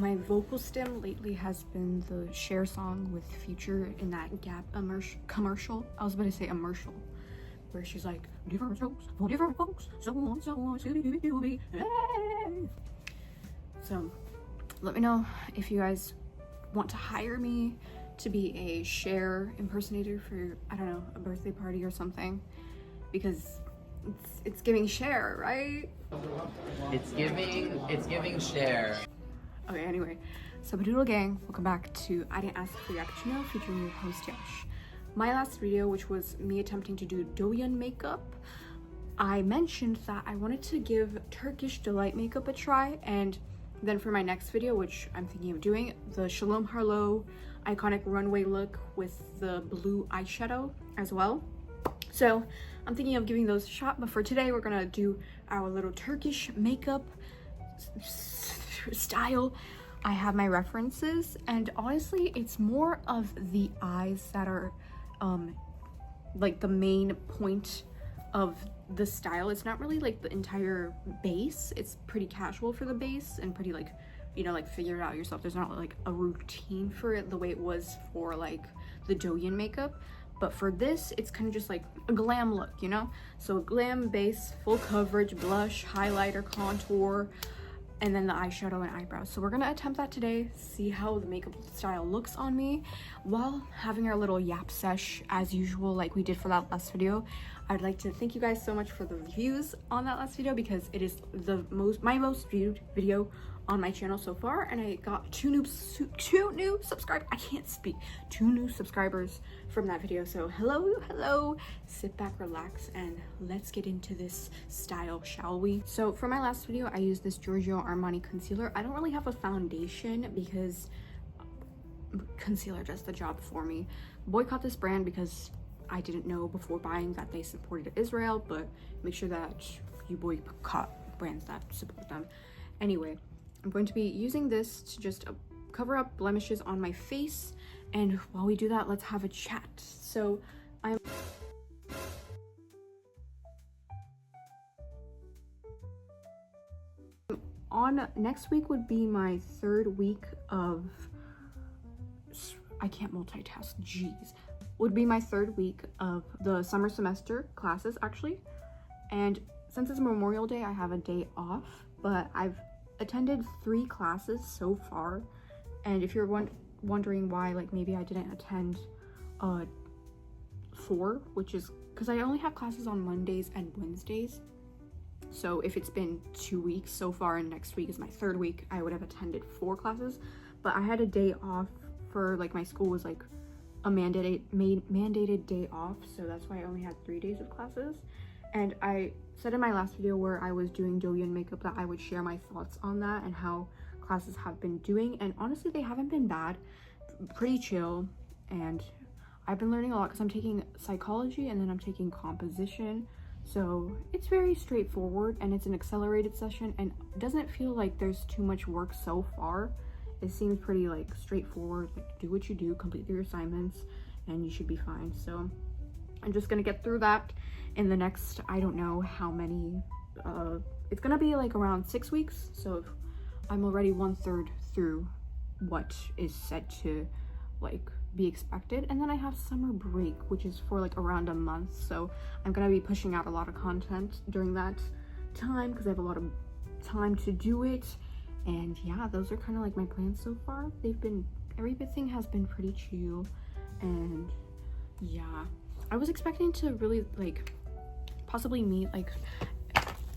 My vocal stem lately has been the Cher song with Future in that Gap commercial. I was about to say commercial, where she's like, different strokes for different folks, someone, hey. So let me know if you guys want to hire me to be a Cher impersonator for, I don't know, a birthday party or something, because it's giving Cher, right? It's giving Cher. Okay, anyway, so Badoodle Gang, welcome back to I Didn't Ask for Yappuccino featuring your host Yash. My last video, which was me attempting to do Doyan makeup, I mentioned that I wanted to give Turkish Delight makeup a try, and then for my next video, which I'm thinking of doing, the Shalom Harlow iconic runway look with the blue eyeshadow as well. So I'm thinking of giving those a shot, but for today we're gonna do our little Turkish makeup style. I have my references, and honestly it's more of the eyes that are like the main point of the style. It's not really like the entire base. It's pretty casual for the base and pretty like, you know, like figure it out yourself. There's not like a routine for it the way it was for like the Doyan makeup, but for this it's kind of just like a glam look, you know? So a glam base, full coverage, blush, highlighter, contour, and then the eyeshadow and eyebrows. So we're gonna attempt that today, see how the makeup style looks on me while having our little yap sesh as usual, like we did for that last video. I'd like to thank you guys so much for the views on that last video, because it is my most viewed video on my channel so far, and I got two new subscribers. I can't speak. 2 new subscribers from that video. So hello, sit back, relax, and let's get into this style, shall we? So for my last video, I used this Giorgio Armani concealer. I don't really have a foundation because concealer does the job for me. Boycott this brand because I didn't know before buying that they supported Israel, but make sure that you boycott brands that support them. Anyway, I'm going to be using this to just cover up blemishes on my face, and while we do that, let's have a chat. So next week would be my 3rd week of, I can't multitask, jeez, would be my 3rd week of the summer semester classes actually, and since it's Memorial Day I have a day off, but I've attended 3 classes so far, and if you're wondering why like maybe I didn't attend 4, which is because I only have classes on Mondays and Wednesdays. So if it's been 2 weeks so far and next week is my 3rd week, I would have attended 4 classes, but I had a day off for like my school was like a mandated day off, so that's why I only had 3 days of classes. And I said in my last video where I was doing Doyan makeup that I would share my thoughts on that and how classes have been doing, and honestly they haven't been bad, pretty chill, and I've been learning a lot because I'm taking psychology and then I'm taking composition, so it's very straightforward and it's an accelerated session and doesn't feel like there's too much work so far. It seems pretty like straightforward, like do what you do, complete your assignments, and you should be fine. So I'm just gonna get through that in the next, I don't know how many, it's gonna be like around 6 weeks, so I'm already 1/3 through what is said to like be expected, and then I have summer break, which is for like around a month, so I'm gonna be pushing out a lot of content during that time because I have a lot of time to do it. And yeah, those are kind of like my plans so far. Everything has been pretty chill, and yeah, I was expecting to really like possibly meet like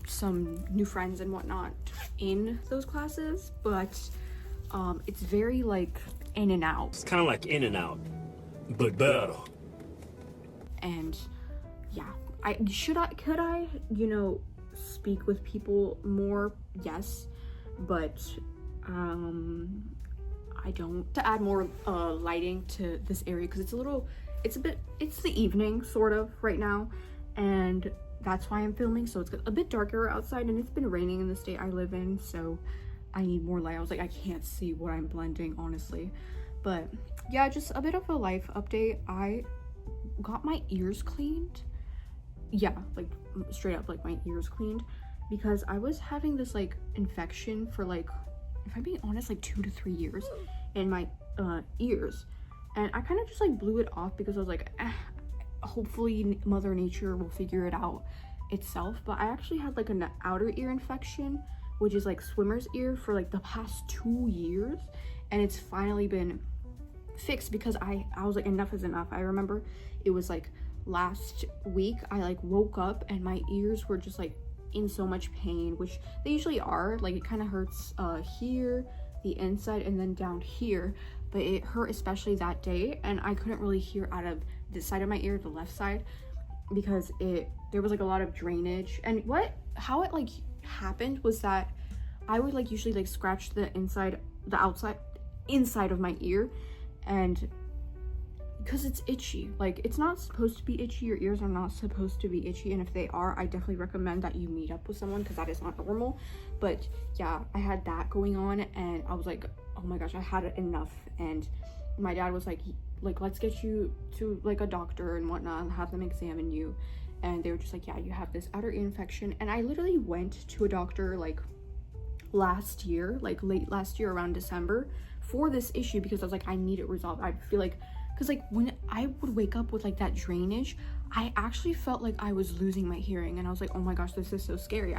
some new friends and whatnot in those classes, but it's very like in and out. It's kind of like in and out, but better. And yeah, could I you know speak with people more? Yes, but I don't. To add more lighting to this area because it's the evening sort of right now, and that's why I'm filming, so it's a bit darker outside, and it's been raining in the state I live in, so I need more light. I was like, I can't see what I'm blending honestly. But yeah, just a bit of a life update. I got my ears cleaned. Yeah, like straight up like my ears cleaned, because I was having this like infection for like if I'm being honest, like 2 to 3 years in my ears. And I kind of just like blew it off because I was like, hopefully Mother Nature will figure it out itself. But I actually had like an outer ear infection, which is like swimmer's ear, for like the past 2 years, and it's finally been fixed because I was like, enough is enough. I remember it was like last week I like woke up and my ears were just like in so much pain, which they usually are. Like it kind of hurts here, the inside, and then down here, but it hurt especially that day, and I couldn't really hear out of this side of my ear, the left side, because there was like a lot of drainage. And how it like happened was that I would like usually like scratch the inside of my ear, and because it's itchy, like it's not supposed to be itchy, your ears are not supposed to be itchy, and if they are, I definitely recommend that you meet up with someone because that is not normal. But yeah, I had that going on, and I was like, oh my gosh, I had enough. And my dad was like let's get you to like a doctor and whatnot and have them examine you. And they were just like, yeah, you have this outer ear infection. And I literally went to a doctor like last year, like late last year around December, for this issue because I was like, I need it resolved. I feel like, because like when I would wake up with like that drainage, I actually felt like I was losing my hearing, and I was like, oh my gosh, this is so scary.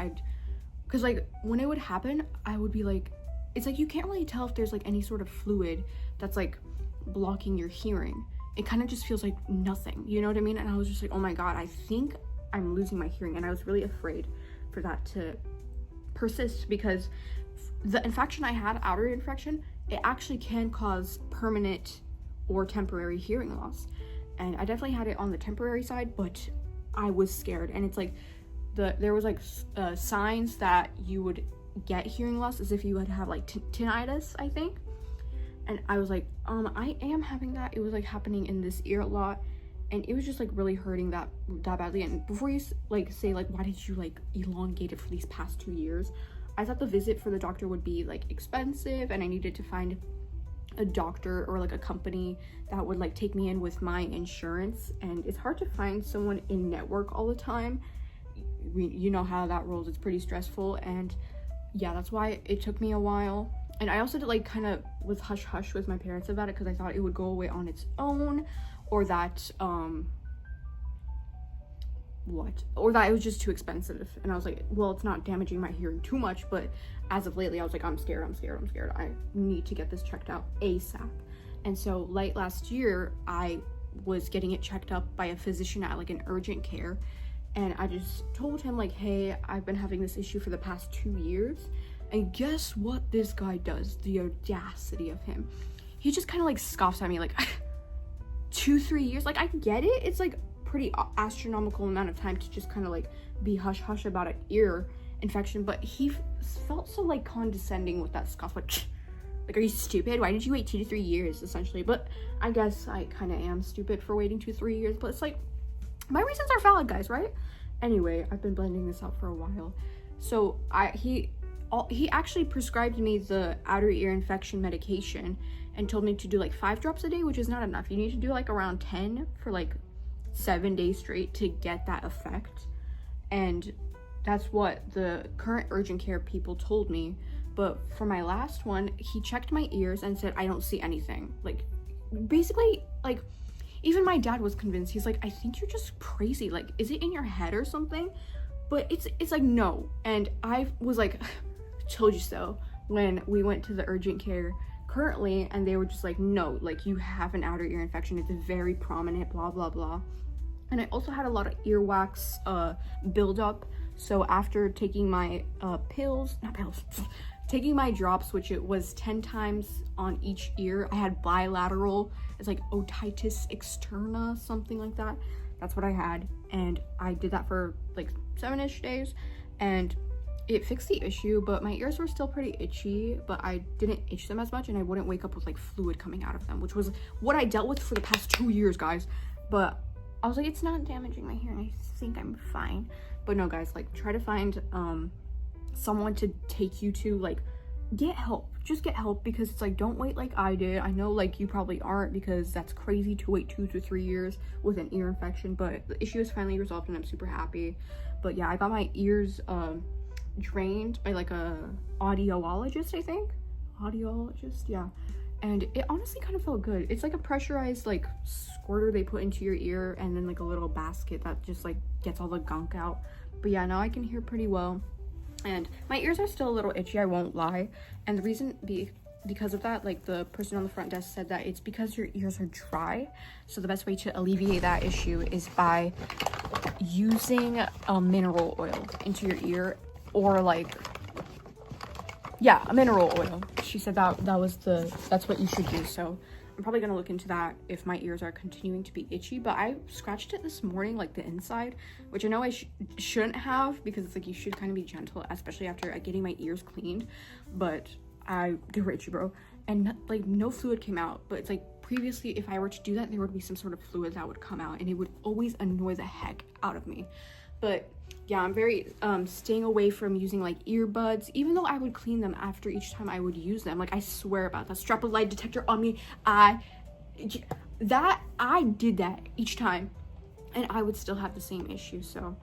Because like when it would happen, I would be like, it's like you can't really tell if there's like any sort of fluid that's like blocking your hearing. It kind of just feels like nothing, you know what I mean? And I was just like, oh my god, I think I'm losing my hearing. And I was really afraid for that to persist because the infection I had, outer ear infection, it actually can cause permanent or temporary hearing loss. And I definitely had it on the temporary side, but I was scared. And it's like there was like signs that you would get hearing loss as if you would have like tinnitus, I think. And I was like, I am having that. It was like happening in this ear a lot, and it was just like really hurting that badly. And before you like say like, why did you like elongate it for these past 2 years, I thought the visit for the doctor would be like expensive, and I needed to find a doctor or like a company that would like take me in with my insurance, and it's hard to find someone in network all the time. You know how that rolls. It's pretty stressful, and yeah, that's why it took me a while. And I also did like kind of was hush hush with my parents about it because I thought it would go away on its own, or that it was just too expensive. And I was like, well, it's not damaging my hearing too much, but as of lately I was like, I'm scared. I need to get this checked out ASAP. And so late last year I was getting it checked up by a physician at like an urgent care, and I just told him like, hey, I've been having this issue for the past 2 years. And guess what this guy does? The audacity of him. He just kind of like scoffs at me like, 2-3 years? Like, I get it. It's like pretty astronomical amount of time to just kind of like be hush hush about an ear infection. But he felt so like condescending with that scoff. Like, are you stupid? Why did you wait 2 to 3 years, essentially? But I guess I kind of am stupid for waiting 2 to 3 years. But it's like, my reasons are valid, guys, right? Anyway, I've been blending this out for a while. So he actually prescribed me the outer ear infection medication and told me to do like 5 drops a day, which is not enough. You need to do like around 10 for like 7 days straight to get that effect. And that's what the current urgent care people told me. But for my last one, he checked my ears and said, I don't see anything. Like, basically, like, even my dad was convinced. He's like, I think you're just crazy. Like, is it in your head or something? But it's like, no. And I was like, told you so, when we went to the urgent care currently, and they were just like, no, like, you have an outer ear infection. It's very prominent, blah, blah, blah. And I also had a lot of earwax buildup. So after taking my taking my drops, which it was 10 times on each ear, I had bilateral, it's like otitis externa, something like that. That's what I had. And I did that for like 7-ish days, and it fixed the issue, but my ears were still pretty itchy, but I didn't itch them as much, and I wouldn't wake up with like fluid coming out of them, which was what I dealt with for the past 2 years, guys. But I was like, it's not damaging my hearing. I think I'm fine. But no, guys, like, try to find someone to take you to, like, get help. Just get help, because it's like, don't wait like I did. I know like you probably aren't, because that's crazy to wait 2 to 3 years with an ear infection, but the issue is finally resolved and I'm super happy. But yeah, I got my ears drained by like a audiologist, I think. audiologist, yeah. And it honestly kind of felt good. It's like a pressurized like squirter they put into your ear, and then like a little basket that just like gets all the gunk out. But yeah, now I can hear pretty well, and my ears are still a little itchy, I won't lie. And the reason because of that, like the person on the front desk said that it's because your ears are dry. So the best way to alleviate that issue is by using a mineral oil into your ear, or like, yeah, a mineral oil. She said that's what you should do. So I'm probably gonna look into that if my ears are continuing to be itchy. But I scratched it this morning, like the inside, which I know I shouldn't have, because it's like you should kind of be gentle, especially after getting my ears cleaned. But they were itchy, bro, and like no fluid came out. But it's like previously, if I were to do that, there would be some sort of fluid that would come out, and it would always annoy the heck out of me. But yeah, I'm very staying away from using like earbuds, even though I would clean them after each time I would use them. Like, I swear about that. Strap a lie detector on me. I did that each time, and I would still have the same issue. So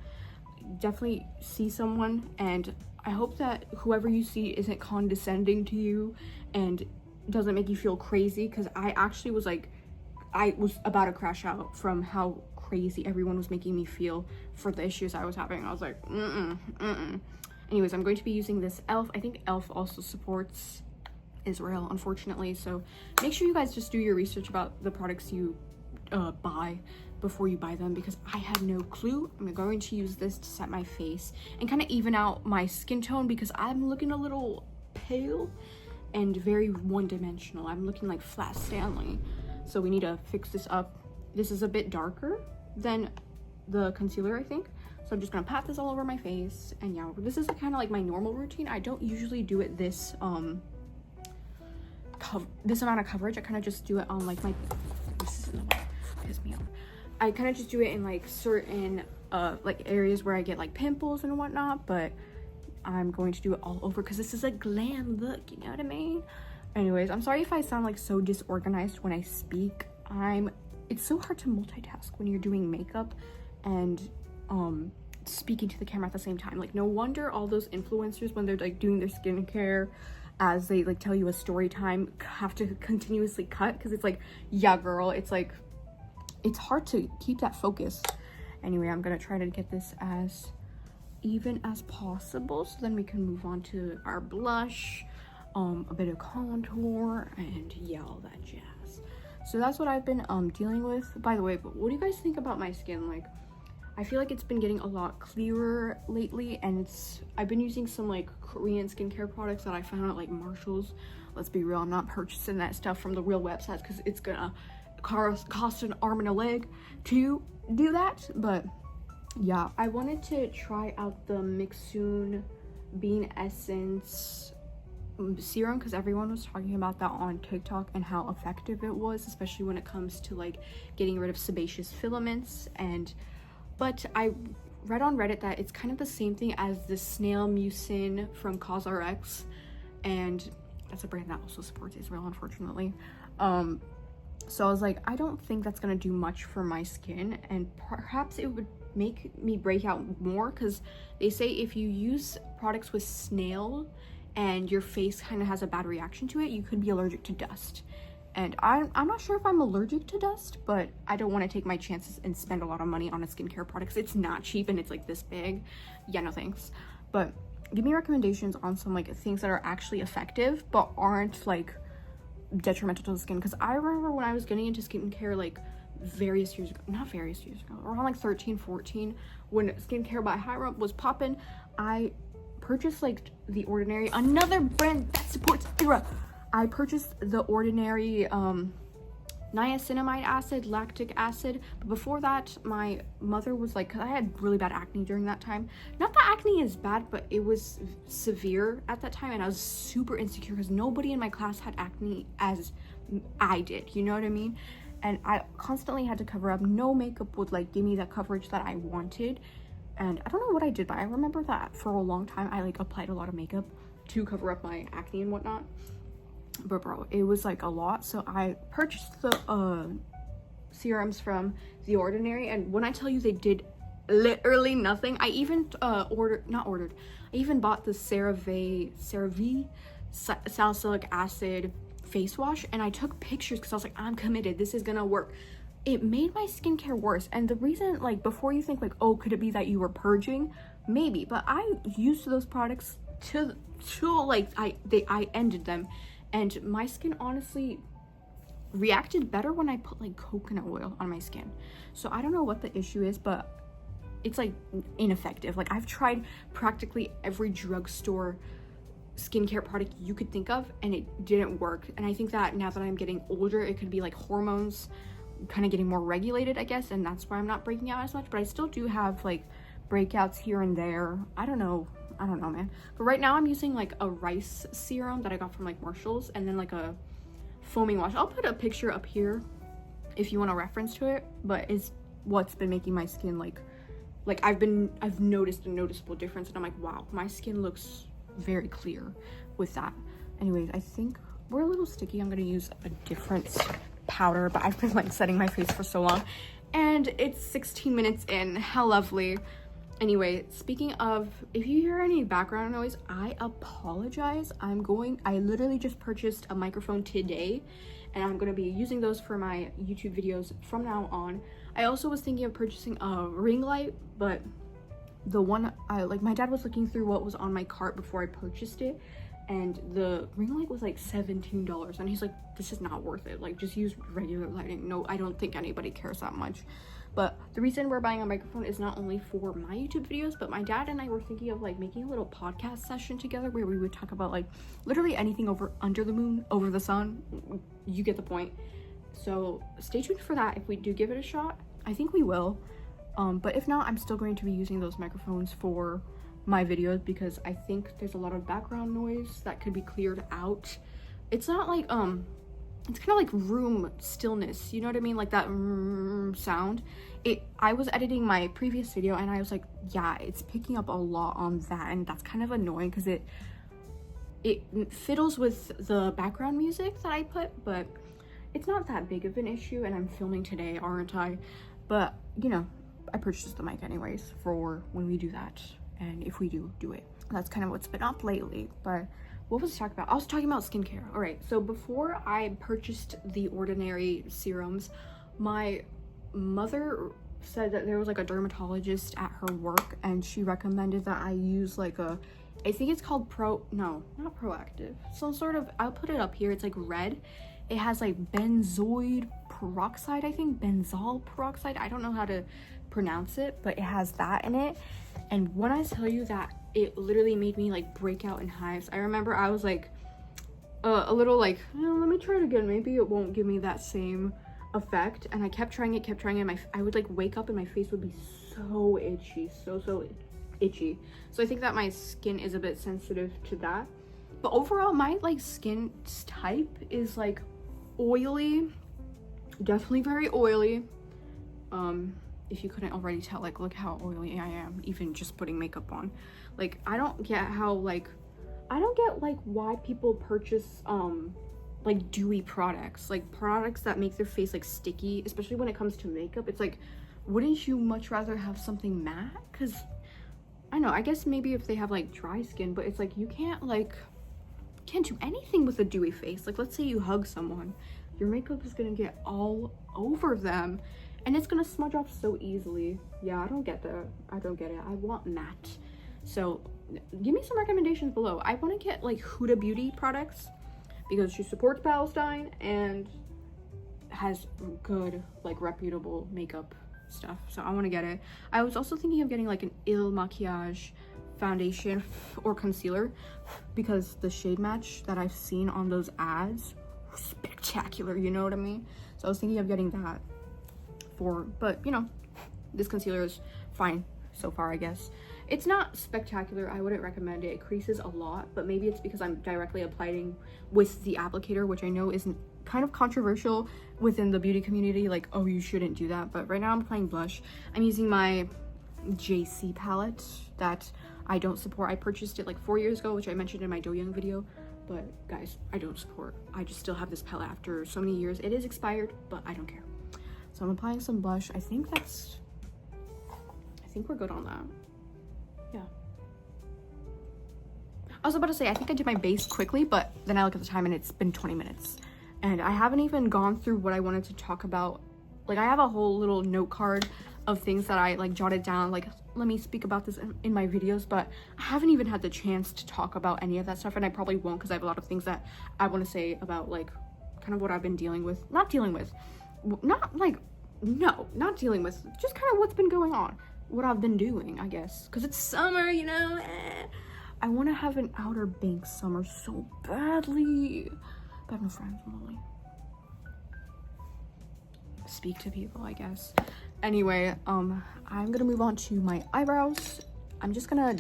definitely see someone, and I hope that whoever you see isn't condescending to you and doesn't make you feel crazy, because I actually was like, I was about to crash out from how crazy everyone was making me feel for the issues I was having. I was like, Anyways, I'm going to be using this e.l.f. I think e.l.f. also supports Israel, unfortunately. So make sure you guys just do your research about the products you buy before you buy them, because I had no clue. I'm going to use this to set my face and kind of even out my skin tone, because I'm looking a little pale and very one-dimensional. I'm looking like Flat Stanley. So we need to fix this up. This is a bit darker than the concealer, I think. So I'm just gonna pat this all over my face. And yeah, this is kind of like my normal routine. I don't usually do it this this amount of coverage. I kind of just do it on like my, this is another piss me off. I kind of just do it in like certain like areas where I get like pimples and whatnot, but I'm going to do it all over because this is a glam look, you know what I mean? Anyways, I'm sorry if I sound like so disorganized when I speak. It's so hard to multitask when you're doing makeup and speaking to the camera at the same time. Like, no wonder all those influencers, when they're like doing their skincare as they like tell you a story time, have to continuously cut, because it's like, yeah girl, it's like, it's hard to keep that focus. Anyway, I'm gonna try to get this as even as possible, so then we can move on to our blush, a bit of contour, and yeah, all that jazz. So that's what I've been dealing with. By the way, but what do you guys think about my skin? Like, I feel like it's been getting a lot clearer lately, and I've been using some like Korean skincare products that I found at like Marshall's. Let's be real, I'm not purchasing that stuff from the real websites, because it's gonna cost an arm and a leg to do that. But yeah, I wanted to try out the Mixun Bean Essence serum, because everyone was talking about that on TikTok and how effective it was, especially when it comes to like getting rid of sebaceous filaments. But I read on Reddit that it's kind of the same thing as the Snail Mucin from CosRx, and that's a brand that also supports Israel, unfortunately. So I was like, I don't think that's gonna do much for my skin, and perhaps it would make me break out more, because they say if you use products with snail and your face kind of has a bad reaction to it, you could be allergic to dust. And I'm not sure if I'm allergic to dust, but I don't want to take my chances and spend a lot of money on a skincare product, because it's not cheap and it's like this big. Yeah, no thanks. But give me recommendations on some like things that are actually effective but aren't like detrimental to the skin, because I remember when I was getting into skincare like around like 13, 14, when skincare by Hyra was popping, I purchased like The Ordinary, another brand that supports Hyra. I purchased The Ordinary niacinamide acid, lactic acid. But before that, my mother was like, because I had really bad acne during that time. Not that acne is bad, but it was severe at that time, and I was super insecure because nobody in my class had acne as I did, you know what I mean? And I constantly had to cover up. No makeup would like give me that coverage that I wanted. And I don't know what I did, but I remember that for a long time I like applied a lot of makeup to cover up my acne and whatnot. But bro, it was like a lot. So I purchased the serums from The Ordinary, and when I tell you they did literally nothing, I even I even bought the CeraVe salicylic acid face wash, and I took pictures because I was like, I'm committed, this is gonna work. It made my skincare worse. And the reason, like, before you think like, oh, could it be that you were purging? Maybe, but I used those products to like I ended them, and my skin honestly reacted better when I put like coconut oil on my skin. So I don't know what the issue is, but it's like ineffective. Like, I've tried practically every drugstore skincare product you could think of, and it didn't work. And I think that now that I'm getting older, it could be like hormones kind of getting more regulated, I guess, and that's why I'm not breaking out as much. But I still do have like breakouts here and there. I don't know, man. But right now I'm using like a rice serum that I got from like Marshall's, and then like a foaming wash. I'll put a picture up here if you want a reference to it, but it's what's been making my skin like I've noticed a noticeable difference, and I'm like, wow, my skin looks very clear with that. Anyways, I think we're a little sticky. I'm gonna use a different powder, but I've been like setting my face for so long, and it's 16 minutes in. How lovely. Anyway, speaking of, if you hear any background noise, I apologize. I literally just purchased a microphone today, and I'm going to be using those for my YouTube videos from now on. I also was thinking of purchasing a ring light, but the one my dad was looking through what was on my cart before I purchased it, and the ring light was like $17, and he's like, this is not worth it, like just use regular lighting. No, I don't think anybody cares that much. But the reason we're buying a microphone is not only for my YouTube videos, but my dad and I were thinking of like making a little podcast session together where we would talk about like literally anything under the moon, over the sun. You get the point. So stay tuned for that. If we do give it a shot, I think we will. But if not, I'm still going to be using those microphones for my videos because I think there's a lot of background noise that could be cleared out. It's not like it's kind of like room stillness, you know what I mean, like that sound. I was editing my previous video and I was like, yeah, it's picking up a lot on that, and that's kind of annoying because it fiddles with the background music that I put, but it's not that big of an issue. And I'm filming today, aren't I? But you know, I purchased the mic anyways for when we do that, and if we do it. That's kind of what's been up lately. But what was I talking about? I was talking about skincare. All right, so before I purchased the Ordinary serums, my mother said that there was like a dermatologist at her work, and she recommended that I use like I think it's called not Proactive, some sort of, I'll put it up here, it's like red. It has like benzoyl peroxide, I think, benzol peroxide, I don't know how to pronounce it, but it has that in it. And when I tell you that it literally made me like break out in hives, I remember I was like a little like, let me try it again, maybe it won't give me that same effect. And I kept trying it, and I would like wake up and my face would be so itchy, so itchy. So I think that my skin is a bit sensitive to that. But overall, my like skin type is like oily, definitely very oily. If you couldn't already tell, like, look how oily I am, even just putting makeup on. Like, I don't get why people purchase like dewy products, like products that make their face like sticky, especially when it comes to makeup. It's like, wouldn't you much rather have something matte? Because I know, I guess maybe if they have like dry skin, but it's like you can't do anything with a dewy face. Like, let's say you hug someone, your makeup is gonna get all over them and it's gonna smudge off so easily. Yeah, I don't get that. I don't get it. I want matte. So give me some recommendations below. I want to get like Huda Beauty products because she supports Palestine and has good, like, reputable makeup stuff. So I want to get it. I was also thinking of getting like an Il Makiage foundation or concealer because the shade match that I've seen on those ads, spectacular, you know what I mean? So I was thinking of getting that but you know, this concealer is fine so far, I guess. It's not spectacular. I wouldn't recommend it. It creases a lot, but maybe it's because I'm directly applying with the applicator, which I know is kind of controversial within the beauty community, like, oh, you shouldn't do that. But right now I'm applying blush. I'm using my JC palette that I don't support. I purchased it like 4 years ago, which I mentioned in my Do Young video, but guys, I don't support. I just still have this palette after so many years. It is expired, but I don't care. So I'm applying some blush. I think we're good on that. Yeah. I was about to say, I think I did my base quickly, but then I look at the time and it's been 20 minutes. And I haven't even gone through what I wanted to talk about. Like, I have a whole little note card of things that I like jotted down, like, let me speak about this in my videos, but I haven't even had the chance to talk about any of that stuff, and I probably won't because I have a lot of things that I want to say about, like, kind of what I've been dealing with. Not dealing with, not dealing with, just kind of what's been going on, what I've been doing, I guess, because it's summer, you know. I want to have an Outer Banks summer so badly, but I have no friends, really. Speak to people, I guess. Anyway, I'm gonna move on to my eyebrows. I'm just gonna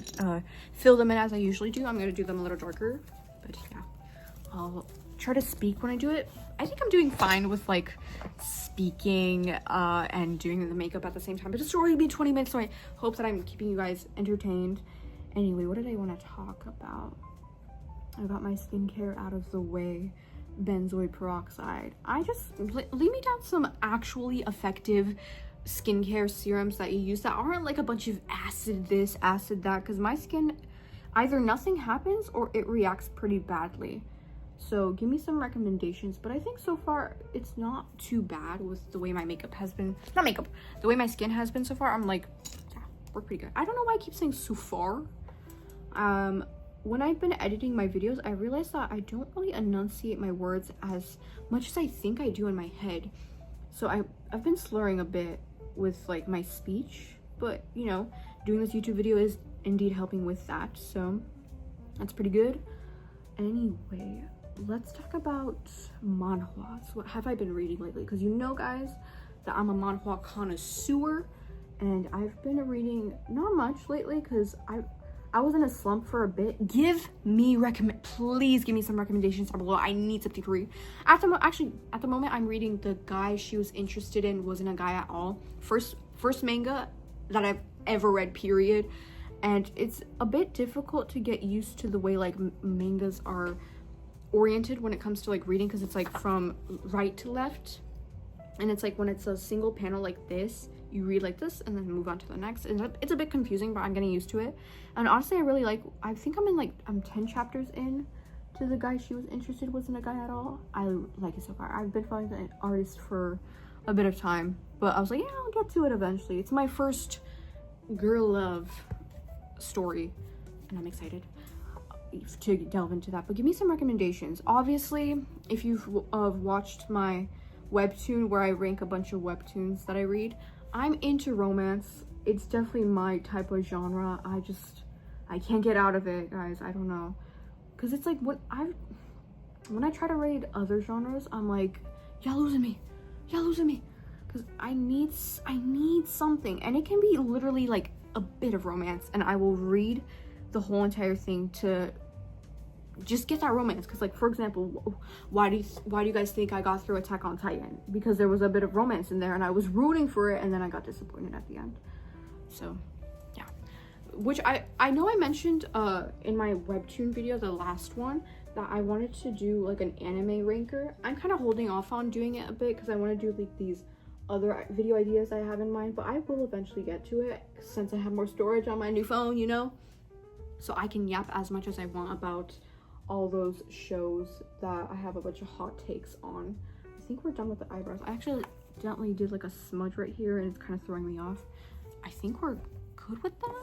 fill them in as I usually do. I'm gonna do them a little darker, but yeah, I'll try to speak when I do it. I think I'm doing fine with like speaking and doing the makeup at the same time, but it's already been 20 minutes, so I hope that I'm keeping you guys entertained. Anyway, what did I want to talk about? I got my skincare out of the way. Benzoyl peroxide. I just leave me down some actually effective skincare serums that you use that aren't like a bunch of acid this, acid that, because my skin, either nothing happens or it reacts pretty badly. So give me some recommendations, but I think so far it's not too bad with the way my makeup has been, not makeup, the way my skin has been so far. I'm like, yeah, we're pretty good. I don't know why I keep saying so far. When I've been editing my videos, I realized that I don't really enunciate my words as much as I think I do in my head. So I've been slurring a bit with like my speech, but you know, doing this YouTube video is indeed helping with that, so that's pretty good. Anyway, let's talk about manhwas. What have I been reading lately? Because you know, guys, that I'm a manhwa connoisseur, and I've been reading not much lately because I was in a slump for a bit. Please give me some recommendations down below. I need something to read. At the moment, I'm reading The Guy She Was Interested In Wasn't a Guy at All. First manga that I've ever read, period. And it's a bit difficult to get used to the way like mangas are oriented when it comes to like reading, because it's like from right to left. And it's like when it's a single panel like this, you read like this and then move on to the next. And it's a bit confusing, but I'm getting used to it. And honestly, I think I'm 10 chapters in to The Guy She Was Interested Wasn't a Guy at All. I like it so far. I've been following the artist for a bit of time, but I was like, yeah, I'll get to it eventually. It's my first girl love story, and I'm excited to delve into that. But give me some recommendations. Obviously, if you've watched my webtoon where I rank a bunch of webtoons that I read, I'm into romance. It's definitely my type of genre. I can't get out of it, guys. I don't know, because it's like when I try to read other genres, I'm like, y'all losing me, because I need something, and it can be literally like a bit of romance, and I will read the whole entire thing to just get that romance. Because like, for example, why do you guys think I got through Attack on Titan? Because there was a bit of romance in there and I was rooting for it, and then I got disappointed at the end. So yeah, which I know I mentioned in my webtoon video, the last one, that I wanted to do like an anime ranker. I'm kind of holding off on doing it a bit because I want to do like these other video ideas I have in mind, but I will eventually get to it since I have more storage on my new phone, you know, so I can yap as much as I want about all those shows that I have a bunch of hot takes on. I think we're done with the eyebrows. I actually gently did like a smudge right here and it's kind of throwing me off. I think we're good with them.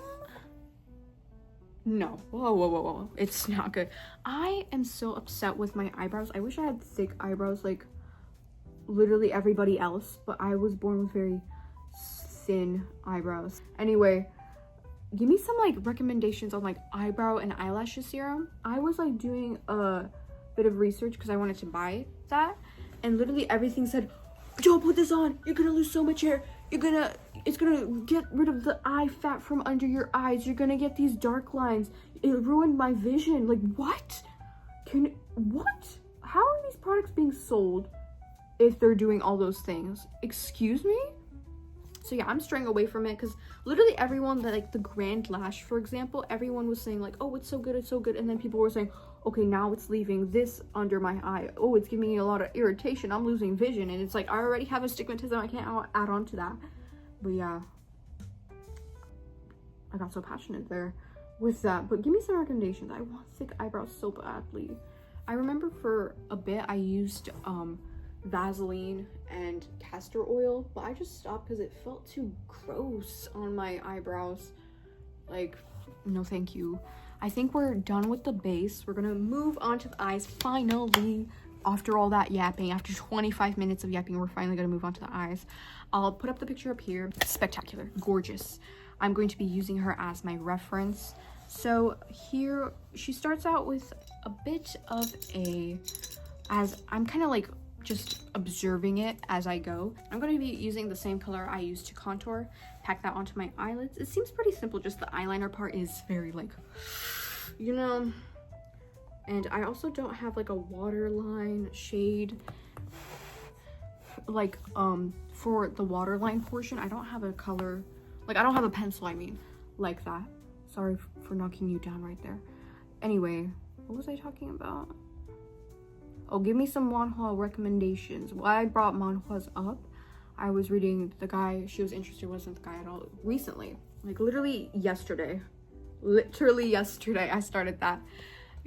No, whoa, it's not good. I am so upset with my eyebrows. I wish I had thick eyebrows like literally everybody else, but I was born with very thin eyebrows. Anyway, give me some like recommendations on like eyebrow and eyelash serum. I was like doing a bit of research because I wanted to buy that, and literally everything said, don't put this on, you're gonna lose so much hair, it's gonna get rid of the eye fat from under your eyes, you're gonna get these dark lines, it ruined my vision. Like, what? How are these products being sold if they're doing all those things? Excuse me? So yeah, I'm straying away from it because literally everyone, like the Grand Lash, for example, everyone was saying like, oh, it's so good, and then people were saying, okay, now it's leaving this under my eye, oh, it's giving me a lot of irritation, I'm losing vision, and it's like, I already have astigmatism, I can't add on to that. But yeah, I got so passionate there. with that. But give me some recommendations. I want thick eyebrows so badly. I remember for a bit I used Vaseline and castor oil, but I just stopped because it felt too gross on my eyebrows. Like, no thank you. I think we're done with the base. We're gonna move on to the eyes finally. After all that yapping, after 25 minutes of yapping, we're finally gonna move on to the eyes. I'll put up the picture up here. Spectacular, gorgeous. I'm going to be using her as my reference. So here she starts out with a bit of a, as I'm kind of like just observing it as I go. I'm going to be using the same color I used to contour, pack that onto my eyelids. It seems pretty simple, just the eyeliner part is very like, you know. And I also don't have like a waterline shade, like for the waterline portion. I don't have a color, like I don't have a pencil, I mean, like that. Sorry for knocking you down right there. Anyway, what was I talking about? Oh, give me some manhwa recommendations. Why I brought manhwas up, I was reading the guy she was interested wasn't the guy at all recently, like literally yesterday I started that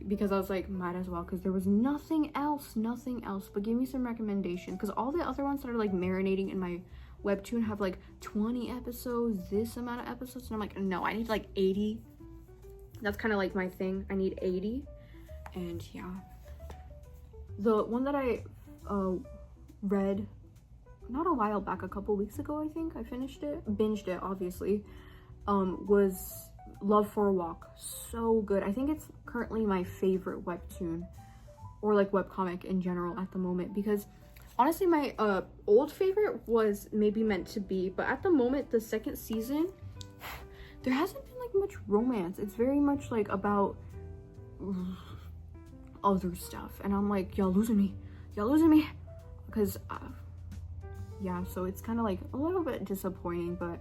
because I was like, might as well, because there was nothing else. But give me some recommendations, because all the other ones that are like marinating in my webtoon have like 20 episodes, this amount of episodes, and I'm like, no, I need like 80. That's kind of like my thing. I need 80. And yeah, the one that I read not a while back, a couple weeks ago, I think I finished it, binged it obviously, was Love for a Walk. So good. I think it's currently my favorite webtoon, or like webcomic in general at the moment, because honestly my old favorite was Maybe Meant to Be, but at the moment, the second season, there hasn't been like much romance. It's very much like about other stuff, and I'm like, y'all losing me, because yeah, so it's kind of like a little bit disappointing, but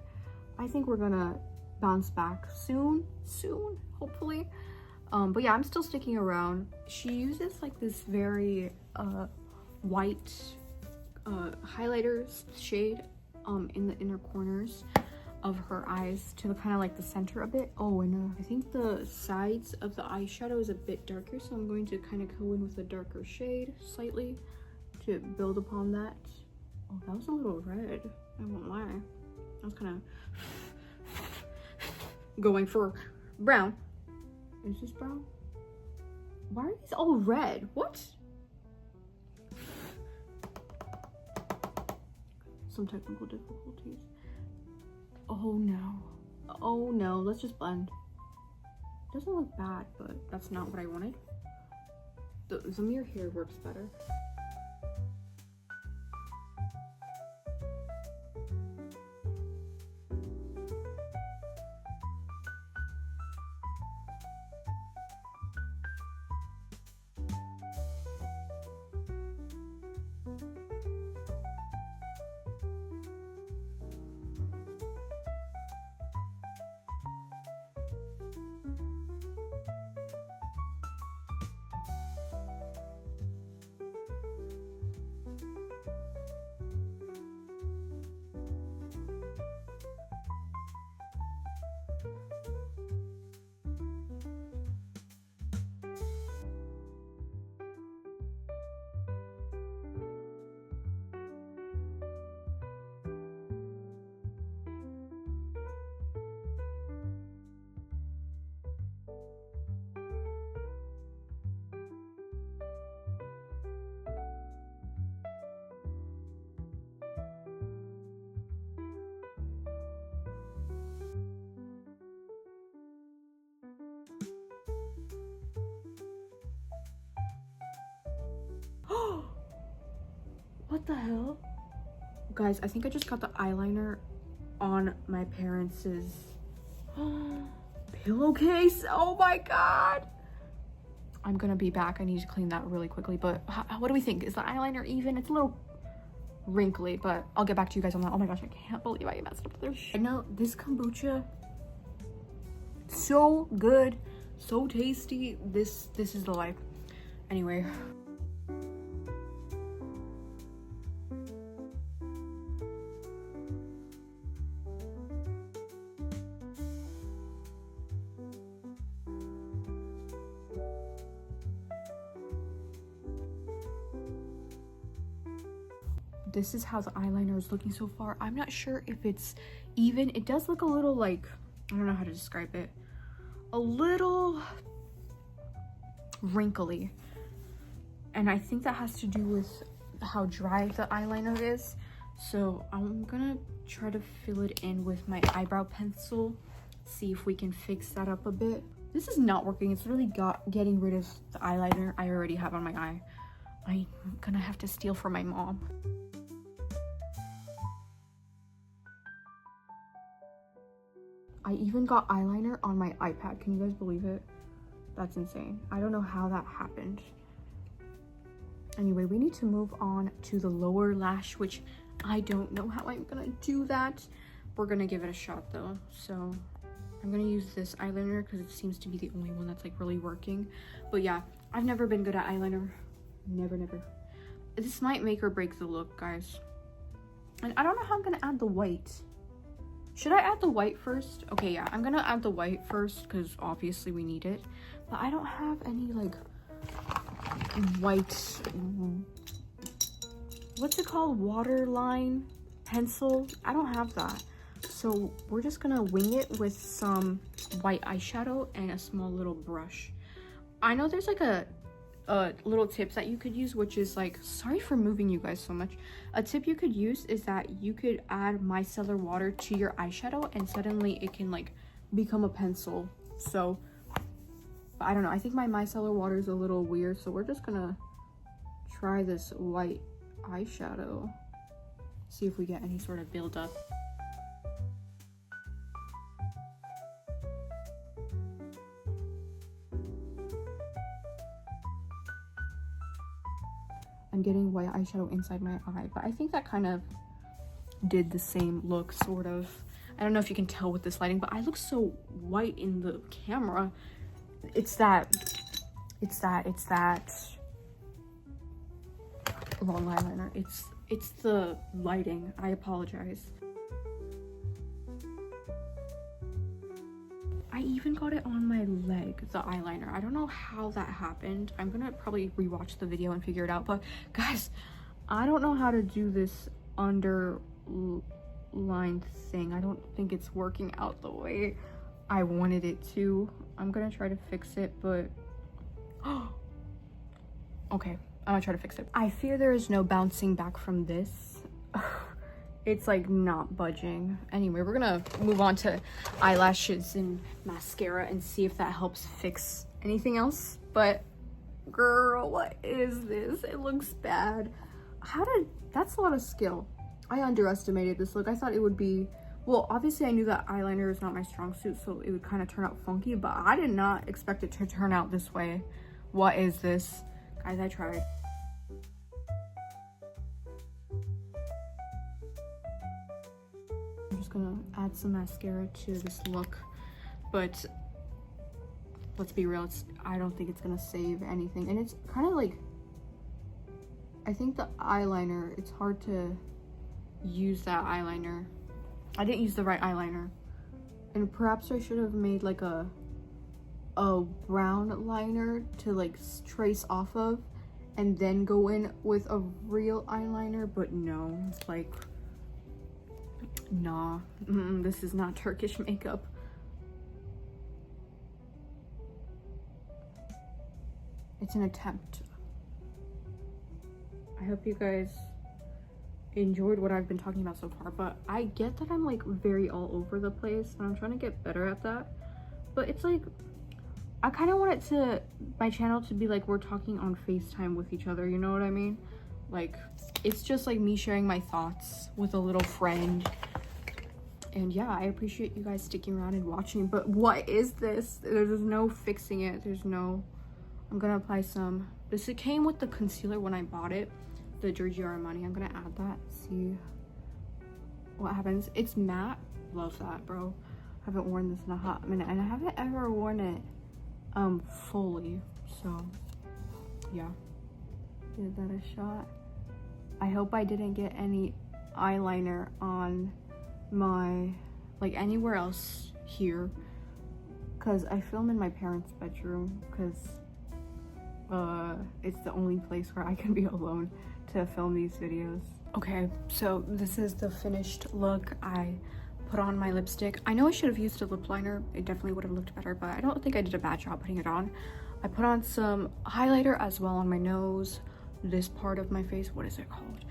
I think we're gonna bounce back soon, hopefully. But yeah, I'm still sticking around. She uses like this very white highlighters shade in the inner corners of her eyes to kind of like the center a bit. Oh, and I think the sides of the eyeshadow is a bit darker, so I'm going to kind of go in with a darker shade slightly to build upon that. Oh, that was a little red, I won't lie. I was kind of going for brown. Is this brown? Why are these all red? What? Some technical difficulties. Oh no, let's just blend. Doesn't look bad, but that's not what I wanted. The mirror here works better. What the hell? Guys, I think I just got the eyeliner on my parents' pillowcase. Oh my god. I'm gonna be back. I need to clean that really quickly, but what do we think? Is the eyeliner even? It's a little wrinkly, but I'll get back to you guys on that. Oh my gosh, I can't believe I messed up this. I know this kombucha, so good, so tasty. This is the life. Anyway. this is how the eyeliner is looking so far. I'm not sure if it's even. It does look a little like, I don't know how to describe it, a little wrinkly, and I think that has to do with how dry the eyeliner is. So I'm gonna try to fill it in with my eyebrow pencil, see if we can fix that up a bit. This is not working. It's really getting rid of the eyeliner I already have on my eye. I'm gonna have to steal from my mom. I even got eyeliner on my iPad. Can you guys believe it? That's insane. I don't know how that happened. Anyway, we need to move on to the lower lash, which I don't know how I'm gonna do that. We're gonna give it a shot though. So I'm gonna use this eyeliner because it seems to be the only one that's like really working. But yeah, I've never been good at eyeliner. Never. This might make or break the look, guys. And I don't know how I'm gonna add the white. Should I add the white first? Okay, yeah, I'm gonna add the white first because obviously we need it. But I don't have any like white, what's it called, waterline pencil. I don't have that, so we're just gonna wing it with some white eyeshadow and a small little brush. I know there's like a little tip that you could use, which is like, sorry for moving you guys so much, a tip you could use is that you could add micellar water to your eyeshadow and suddenly it can like become a pencil. So I don't know, I think my micellar water is a little weird, so we're just gonna try this white eyeshadow, see if we get any sort of buildup. I'm getting white eyeshadow inside my eye, but I think that kind of did the same look, sort of. I don't know if you can tell with this lighting, but I look so white in the camera. It's that wrong eyeliner. It's the lighting. I apologize. I even got it on my leg, the eyeliner. I don't know how that happened. I'm gonna probably rewatch the video and figure it out. But guys, I don't know how to do this underline thing. I don't think it's working out the way I wanted it to. I'm gonna try to fix it, but okay, I'm gonna try to fix it. I fear there is no bouncing back from this. It's like not budging. Anyway, we're gonna move on to eyelashes and mascara and see if that helps fix anything else. But girl, what is this? It looks bad. That's a lot of skill. I underestimated this look. I thought it would be, well, obviously I knew that eyeliner is not my strong suit, so it would kind of turn out funky, but I did not expect it to turn out this way. What is this? Guys, I tried. I'm just gonna add some mascara to this look, but let's be real, I don't think it's gonna save anything. And it's kind of like, I think the eyeliner, it's hard to use that eyeliner. I didn't use the right eyeliner, and perhaps I should have made like a brown liner to like trace off of and then go in with a real eyeliner. But no, like, nah, this is not Turkish makeup. It's an attempt. I hope you guys enjoyed what I've been talking about so far, but I get that I'm like very all over the place and I'm trying to get better at that. But it's like, I kind of want my channel to be like we're talking on FaceTime with each other, you know what I mean? Like, it's just like me sharing my thoughts with a little friend. And yeah, I appreciate you guys sticking around and watching. But what is this? There's no fixing it. I'm gonna apply some. It came with the concealer when I bought it, the Giorgio Armani. I'm gonna add that, see what happens. It's matte. Love that, bro. Haven't worn this in a hot minute, and I haven't ever worn it fully, so yeah, give that a shot. I hope I didn't get any eyeliner on my, like, anywhere else here, because I film in my parents' bedroom, because it's the only place where I can be alone to to film these videos. Okay, so this is the finished look. I put on my lipstick. I know I should have used a lip liner. It definitely would have looked better, but I don't think I did a bad job putting it on. I put on some highlighter as well on my nose, this part of my face. What is it called?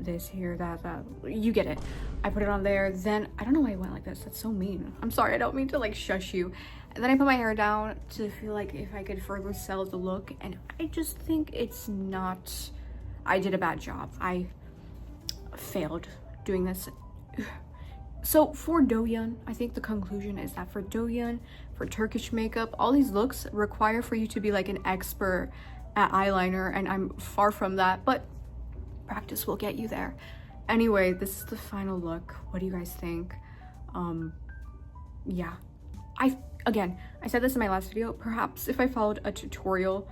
This here, that, you get it. I put it on there. Then I don't know why I went like this. That's so mean. I'm sorry, I don't mean to like shush you. And then I put my hair down to feel like if I could further sell the look, and I just think it's not, I did a bad job. I failed doing this. So for Doyun, I think the conclusion is that for Doyun, for Turkish makeup, all these looks require for you to be like an expert at eyeliner, and I'm far from that, but practice will get you there. Anyway, this is the final look. What do you guys think? Yeah, again, I said this in my last video, perhaps if I followed a tutorial,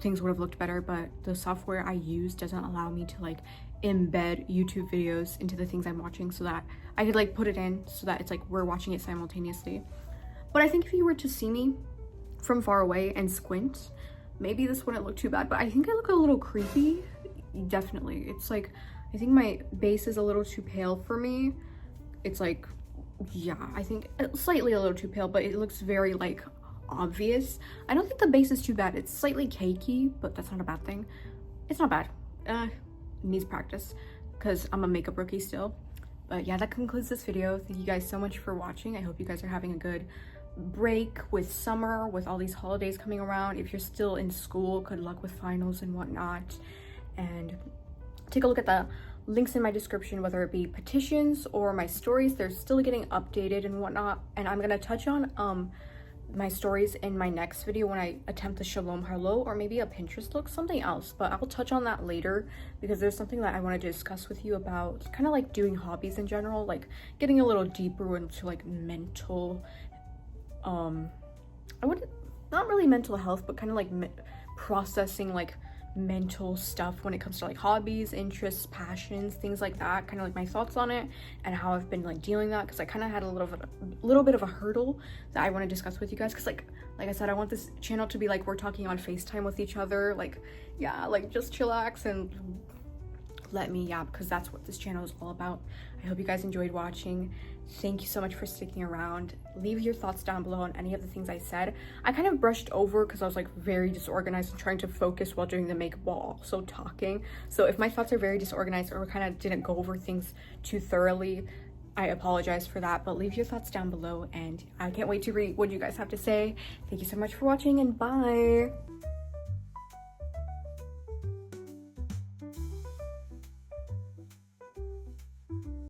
things would have looked better, but the software I use doesn't allow me to like embed YouTube videos into the things I'm watching so that I could like put it in so that it's like we're watching it simultaneously. But I think if you were to see me from far away and squint, maybe this wouldn't look too bad, but I think I look a little creepy. Definitely. It's like, I think my base is a little too pale for me. It's like, yeah, I think slightly a little too pale, but it looks very like obvious. I don't think the base is too bad. It's slightly cakey, but that's not a bad thing. It's not bad. Needs practice because I'm a makeup rookie still. But yeah, that concludes this video. Thank you guys so much for watching. I hope you guys are having a good break with summer, with all these holidays coming around. If you're still in school, good luck with finals and whatnot. And take a look at the links in my description, whether it be petitions or my stories. They're still getting updated and whatnot, and I'm gonna touch on my stories in my next video when I attempt the Shalom Hello, or maybe a Pinterest look, something else, but I'll touch on that later because there's something that I want to discuss with you about kind of like doing hobbies in general, like getting a little deeper into like mental, I wouldn't, not really mental health, but kind of like processing like mental stuff when it comes to like hobbies, interests, passions, things like that, kind of like my thoughts on it and how I've been like dealing that, because I kind of had a little bit of a hurdle that I want to discuss with you guys, because like I said, I want this channel to be like we're talking on FaceTime with each other, like yeah, like just chillax and let me yap, because that's what this channel is all about. I hope you guys enjoyed watching. Thank you so much for sticking around. Leave your thoughts down below on any of the things I said. I kind of brushed over because I was like very disorganized and trying to focus while doing the makeup while also talking. So if my thoughts are very disorganized or kind of didn't go over things too thoroughly, I apologize for that, but leave your thoughts down below and I can't wait to read what you guys have to say. Thank you so much for watching and bye.